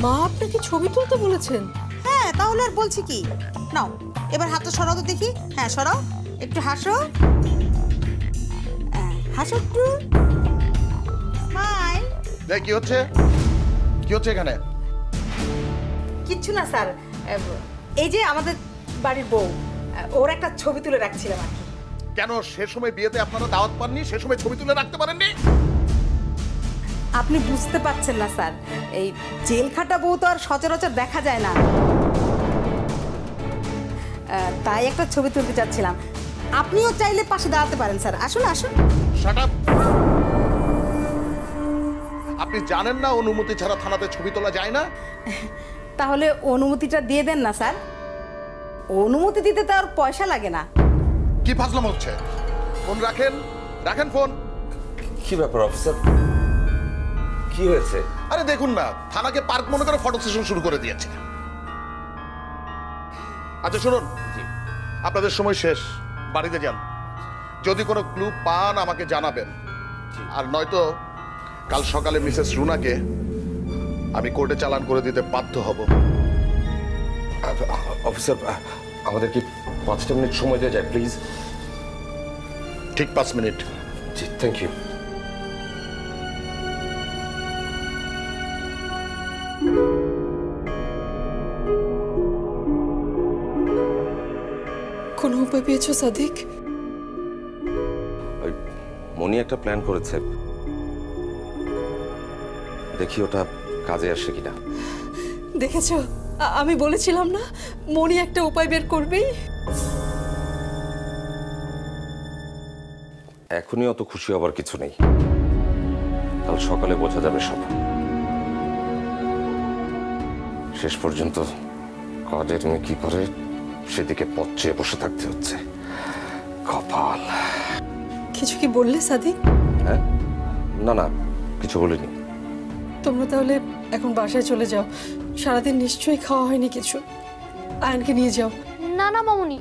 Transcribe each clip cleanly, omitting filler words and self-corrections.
মা আপনাকে ছবি তুলতে বলেছেন? হ্যাঁ, তাহলে আর বলছি কি। নাও এবার হাতটা সরাও তো দেখি। হ্যাঁ সরাও, একটু হাসো। হাসো একটু। স্মাইল। কি হচ্ছে? কি হচ্ছে এখানে? কিচ্ছু না স্যার, এই যে আমাদের বাড়ির বউ, ওর একটা ছবি তুলে রাখছিলাম আর কি। কেন সে সময় বিয়েতে আপনারা দাওয়াত পাননি? সে সময় ছবি তুলে রাখতে পারেননি? আপনি বুঝতে পারছেন না স্যার, এই জেল খাটা বউ তো আর সচরাচর দেখা যায় না, তাই একটা ছবি তুলতে চাচ্ছিলাম। আপনিও চাইলে পাশে দাঁড়াতে পারেন স্যার। আসুন আসুন। Shut up. আপনি জানেন না অনুমতি ছাড়া থানাতে ছবি তোলা যায় না? তাহলে অনুমতিটা দিয়ে দেন না স্যার। অনুমতি দিতে তো আর পয়সা লাগে না। কি ফাজলাম হচ্ছে? ফোন রাখেন, রাখেন ফোন। কি ব্যাপার অফিসার, কি হয়েছে? আরে দেখুন না, থানাকে পার্ক মনে করে ফটো সেশন শুরু করে দিয়েছে। আচ্ছা শুনুন, আপনাদের সময় শেষ, বাড়িতে যান। যদি কোনো ক্লু পান আমাকে জানাবেন, আর নয়তো কাল সকালে মিসেস রুনাকে আমি কোর্টে চালান করে দিতে বাধ্য হব। অফিসার, আমাদের কি 5টা মিনিট সময় দেওয়া যায় প্লিজ? ঠিক 5 মিনিট। G, thank you. কোনো উপায় পেয়েছো সাদিক? ওই মনি একটা প্ল্যান করেছে, দেখি ওটা কাজে আসে কিনা। দেখেছো, আমি বলেছিলাম না মনি একটা উপায় বের করবেই। এখনই অত খুশি হবার কিছু নেই, কাল সকালে বোঝা যাবে সব। শেষ পর্যন্ত কাজে তুমি কি করে সেদিকে পথ চেয়ে বসে থাকতে হচ্ছে। কপাল। কিছু কি বললে সাদিক? হ্যাঁ, না না, কিছু বলিনি। তোমরা তাহলে এখন বাসায় চলে যাও, সারাদিন নিশ্চয়ই খাওয়া হয়নি কিছু। আয়নকে নিয়ে যাও। না না মামুনি,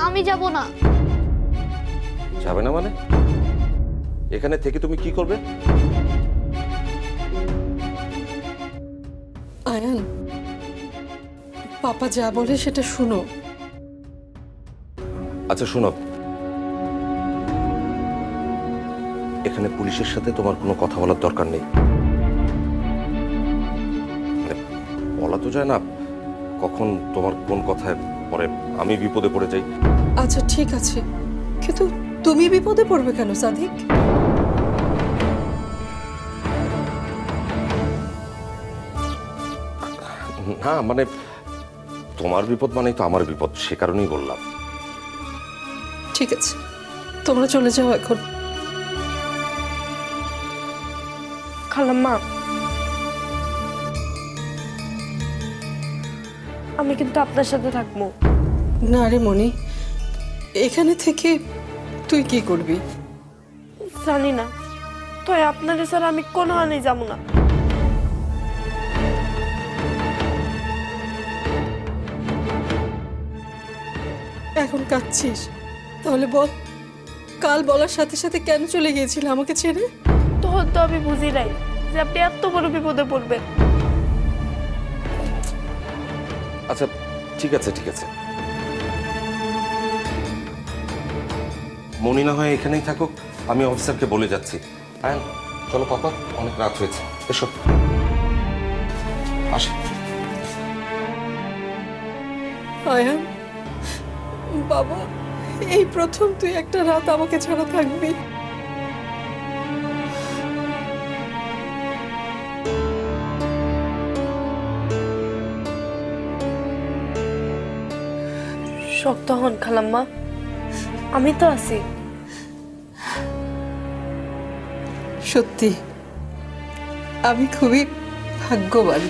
আমি যাব না। যাবে না মানে? এখানে থেকে তুমি কি করবে? আয়ান, পাপা যা বলে সেটা শুনো। আচ্ছা শোনো, এখানে পুলিশের সাথে তোমার কোনো কথা বলার দরকার নেই। বলা তো যায় না কখন তোমার কোন কথায় পরে আমি বিপদে পড়ে যাই। আচ্ছা ঠিক আছে, কিন্তু তুমি বিপদে পড়বে কেন সাদিক? না মানে তোমার বিপদ মানেই তো আমার বিপদ, সে কারণেই বললাম। ঠিক আছে, তোমরা চলে যাও এখন। খালাম্মা, আমি কিন্তু আপনার সাথে থাকবো। না রে মনি, এখানে থেকে তুই কি করবি? জানি না, তো আপনার ছাড়া আমি কোনো হানি যাবো না। এখন কাঁদছিস? তাহলে বল, কাল বলার সাথে সাথে কেন চলে গিয়েছিলে আমাকে ছেড়ে? তখন তো আমি বুঝি নাই যে আপনি এত বড় বিপদে পড়বেন। আচ্ছা ঠিক আছে, ঠিক আছে, মনি না হয় এখানেই থাকুক, আমি অফিসারকে বলে যাচ্ছি। হ্যাঁ চলো পাপা, অনেক রাত হয়েছে, এসব আসে। আয়ান বাবা, এই প্রথম তুই একটা রাত আমাকে ছাড়া থাকবি। শক্ত হন খালাম্মা, আমি তো আছি। সত্যি আমি খুবই ভাগ্যবান,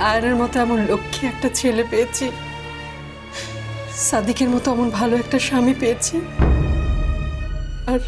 আয়নের মতো এমন লক্ষ্মী একটা ছেলে পেয়েছি, সাদিকের মতো এমন ভালো একটা স্বামী পেয়েছি। আর